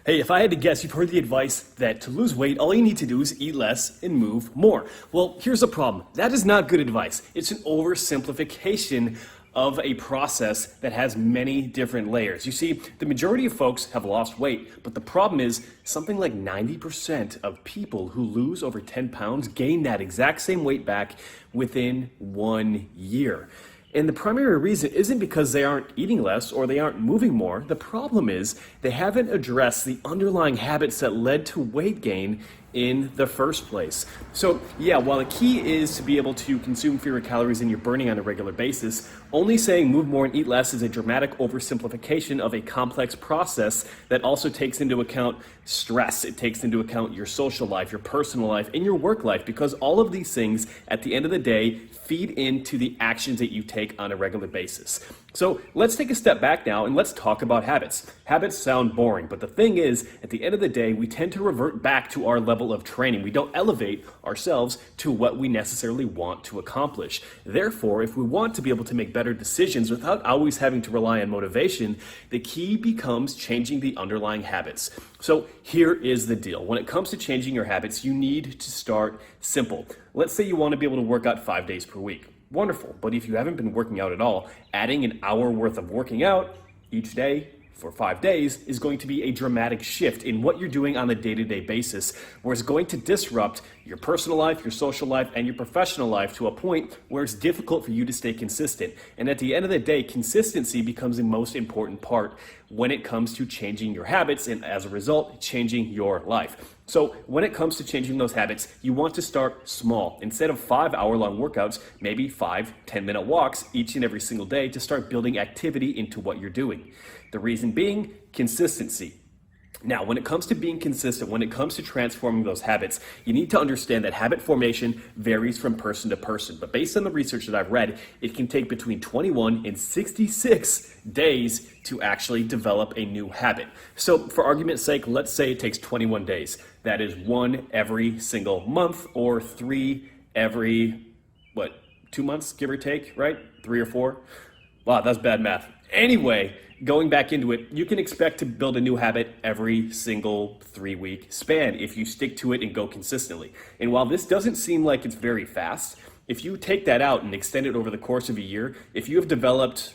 Hey, if I had to guess, you've heard the advice that to lose weight, all you need to do is eat less and move more. Well, here's the problem. That is not good advice. It's an oversimplification of a process that has many different layers. You see, the majority of folks have lost weight, but the problem is something like 90% of people who lose over 10 pounds gain that exact same weight back within 1 year. And the primary reason isn't because they aren't eating less or they aren't moving more. The problem is they haven't addressed the underlying habits that led to weight gain in the first place. So yeah, while the key is to be able to consume fewer calories than you're burning on a regular basis, only saying move more and eat less is a dramatic oversimplification of a complex process that also takes into account stress. It takes into account your social life, your personal life, and your work life, because all of these things at the end of the day feed into the actions that you take on a regular basis. So let's take a step back now and let's talk about habits. Habits sound boring, but the thing is, at the end of the day, we tend to revert back to our level of training. We don't elevate ourselves to what we necessarily want to accomplish. Therefore, if we want to be able to make better decisions without always having to rely on motivation, the key becomes changing the underlying habits. So here is the deal. When it comes to changing your habits, you need to start simple. Let's say you want to be able to work out 5 days per week. Wonderful, but if you haven't been working out at all, adding an hour worth of working out each day for 5 days is going to be a dramatic shift in what you're doing on a day-to-day basis, where it's going to disrupt your personal life, your social life, and your professional life to a point where it's difficult for you to stay consistent. And at the end of the day, consistency becomes the most important part when it comes to changing your habits and, as a result, changing your life. So when it comes to changing those habits, you want to start small. Instead of 5-hour-long workouts, maybe 5 10-minute walks each and every single day to start building activity into what you're doing. The reason being, consistency. Now, when it comes to being consistent, when it comes to transforming those habits, you need to understand that habit formation varies from person to person. But based on the research that I've read, it can take between 21 and 66 days to actually develop a new habit. So for argument's sake, let's say it takes 21 days. That is 1 every single month, or 3 every, 2 months, give or take, right? 3 or 4? Wow, that's bad math. Anyway, going back into it, you can expect to build a new habit every single 3-week span if you stick to it and go consistently. And while this doesn't seem like it's very fast, if you take that out and extend it over the course of a year, if you have developed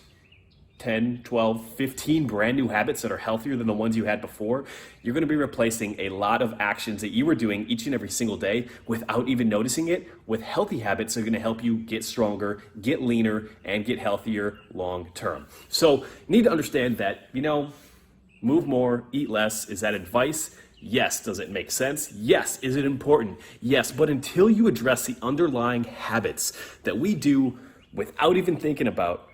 10, 12, 15 brand new habits that are healthier than the ones you had before, you're going to be replacing a lot of actions that you were doing each and every single day without even noticing it with healthy habits that are going to help you get stronger, get leaner, and get healthier long term. So you need to understand that, move more, eat less. Is that advice? Yes. Does it make sense? Yes. Is it important? Yes. But until you address the underlying habits that we do without even thinking about,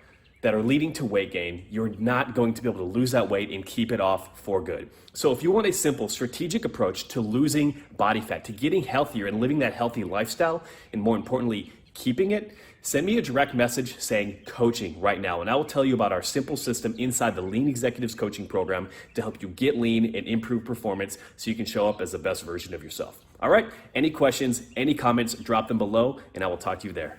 that are leading to weight gain, you're not going to be able to lose that weight and keep it off for good. So if you want a simple strategic approach to losing body fat, to getting healthier and living that healthy lifestyle, and more importantly, keeping it, send me a direct message saying coaching right now, and I will tell you about our simple system inside the Lean Executives Coaching Program to help you get lean and improve performance so you can show up as the best version of yourself. All right, any questions, any comments, drop them below, and I will talk to you there.